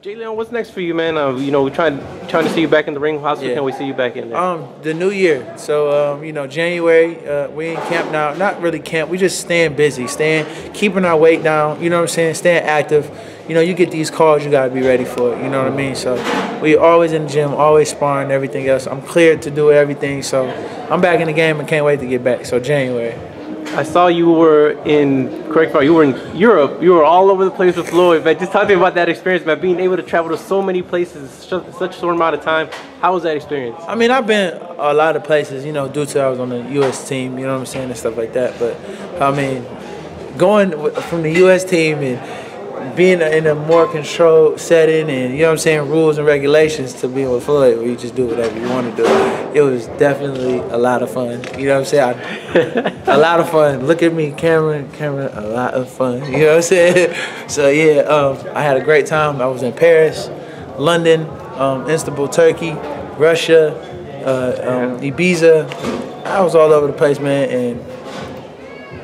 Jay Leon, what's next for you, man? You know, we're trying to see you back in the ring. How soon can we see you back in there? The new year. So, you know, January, we in camp now. Not really camp. We just staying busy, keeping our weight down. You know what I'm saying? Staying active. You know, you get these calls, you gotta be ready for it. You know what I mean? So, we always in the gym, always sparring, everything else. I'm cleared to do everything. So, I'm back in the game and can't wait to get back. So, January. I saw you were you were in Europe. You were all over the place with Floyd, man. Just talk to me about that experience, man. Being able to travel to so many places in such a short amount of time. How was that experience? I mean, I've been a lot of places, you know, due to I was on the U.S. team, you know what I'm saying, and stuff like that. But, I mean, going from the U.S. team and being in a more controlled setting and, you know what I'm saying, rules and regulations to being with Floyd where you just do whatever you want to do, it was definitely a lot of fun. You know what I'm saying? A lot of fun. Look at me, Cameron, a lot of fun. You know what I'm saying? So, yeah, I had a great time. I was in Paris, London, Istanbul, Turkey, Russia, Ibiza. I was all over the place, man, and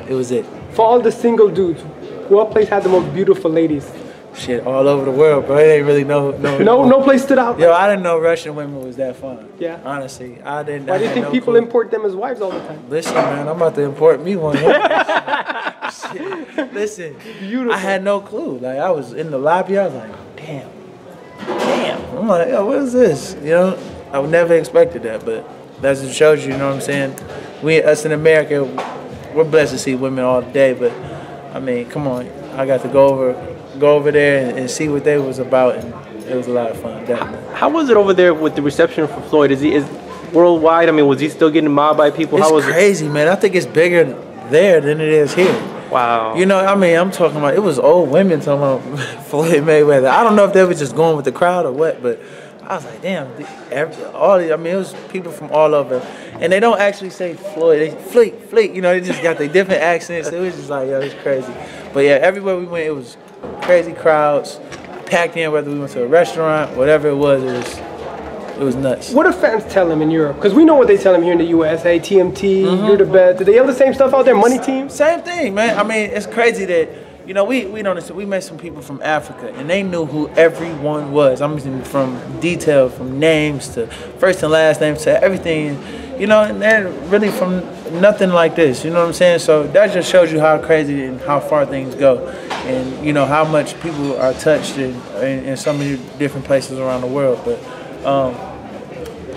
it was it. For all the single dudes, what place had the most beautiful ladies? Shit, all over the world, bro. It ain't really no place stood out. Yo, I didn't know Russian women was that fun. Yeah. Honestly, I didn't. Why do you think people import them as wives all the time? Listen, man, I'm about to import me one. Shit. Listen, beautiful. I had no clue. Like, I was in the lobby, I was like, damn. I'm like, yo, what is this? You know, I would never expected that, but that just shows you know what I'm saying? Us in America, we're blessed to see women all day, but I mean, come on. I got to go over there and see what they was about, and it was a lot of fun, definitely. How was it over there with the reception for Floyd? Is worldwide? I mean, was he still getting mobbed by people? It's How was crazy, man. I think it's bigger there than it is here. Wow. You know, I mean, I'm talking about, it was old women talking about Floyd Mayweather. I don't know if they were just going with the crowd or what, but I was like, damn, I mean, it was people from all over. And they don't actually say Floyd, they Fleet, you know, they just got their different accents. It was just like, yo, it's crazy. But yeah, everywhere we went, it was crazy crowds, packed in, whether we went to a restaurant, whatever it was nuts. What do fans tell him in Europe? Because we know what they tell him here in the US. Hey, TMT, you're the best. Do they have the same stuff out there? Money team? Same thing, man. I mean, it's crazy that, you know, we met some people from Africa, and they knew who everyone was. I mean, from detail, from names to first and last names to everything, you know, and they're really from nothing like this, you know what I'm saying? So that just shows you how crazy and how far things go, and, you know, how much people are touched in so many different places around the world. But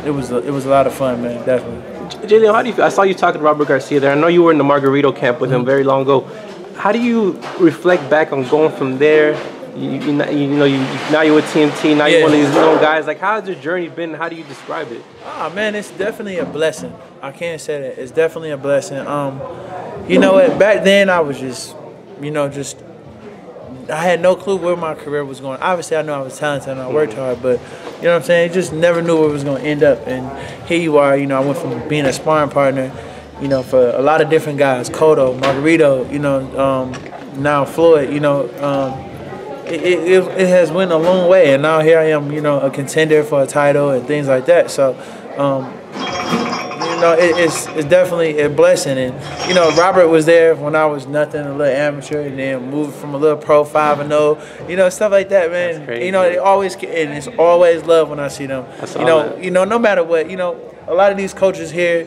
it was a lot of fun, man, definitely. Jay Leon, how do you feel? I saw you talking to Robert Garcia there. I know you were in the Margarito camp with him very long ago. How do you reflect back on going from there? Now you're with TMT. Now you're one of these known guys. Like, how has your journey been? How do you describe it? Oh man, it's definitely a blessing. I can't say that. It's definitely a blessing. You know what? Back then I was just, you know, I had no clue where my career was going. Obviously, I knew I was talented and I worked hard, but you know what I'm saying? Just never knew where it was going to end up. And here you are. You know, I went from being a sparring partner, you know, for a lot of different guys, Cotto, Margarito, you know, now Floyd, you know, it has went a long way, and now here I am, you know, a contender for a title and things like that. So, you know, it's definitely a blessing. And, you know, Robert was there when I was nothing, a little amateur, and then moved from a little pro 5-0, you know, stuff like that, man. That's crazy. You know, they always, and it's always love when I see them. You know, no matter what, you know, a lot of these coaches here,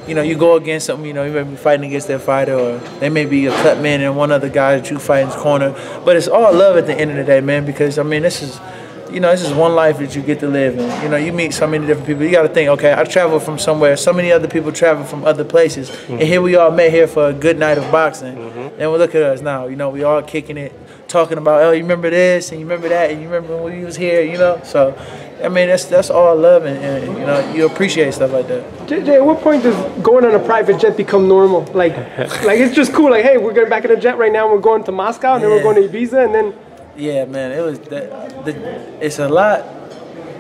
you know, you go against them, you know, you may be fighting against their fighter, or they may be a cut man and one other guy that you fight in his corner. But it's all love at the end of the day, man, because, I mean, this is one life that you get to live in. You know, you meet so many different people. You got to think, okay, I traveled from somewhere. So many other people travel from other places. And here we all met here for a good night of boxing. And we look at us now. You know, we all kicking it, talking about, oh, you remember this, and you remember that, and you remember when we was here, you know. So, I mean, that's all love, and you know, you appreciate stuff like that. JJ, at what point does going on a private jet become normal? Like it's just cool. Like, hey, we're going back in a jet right now. We're going to Moscow, and then we're going to Ibiza, and then. Yeah, man, it was it's a lot.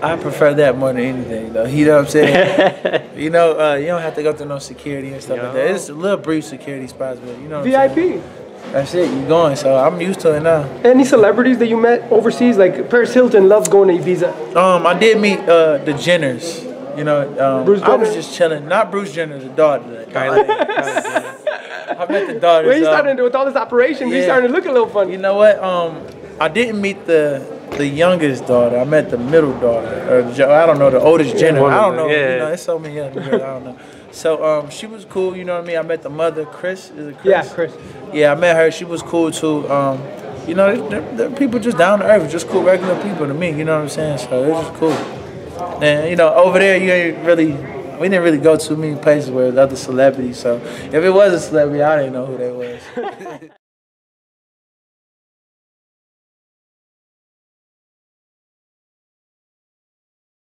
I prefer that more than anything, though. You know what I'm saying? You know, you don't have to go through no security and stuff like that. It's a little brief security spots, but you know. What VIP. That's it. You're going, so I'm used to it now. Any celebrities that you met overseas? Like Paris Hilton loves going to Ibiza. I did meet the Jenners. You know, Bruce I was just chilling. Not Bruce Jenner, the daughter. Kylie. I met the daughters. Well, he's starting to do with all this operation. He's starting to look a little funny. You know what? I didn't meet the the youngest daughter. I met the middle daughter. Or I don't know, the oldest Jenner. I don't know. Yeah. You know, there's so many other girls. I don't know. So she was cool. You know what I mean? I met the mother, Chris. Is it Chris? Yeah, Chris. Yeah, I met her. She was cool too. You know, they're people just down to earth, just cool, regular people to me. You know what I'm saying? So it was just cool. And you know, over there, you ain't really. We didn't really go too many places where the other celebrities. So if it was a celebrity, I didn't know who they was.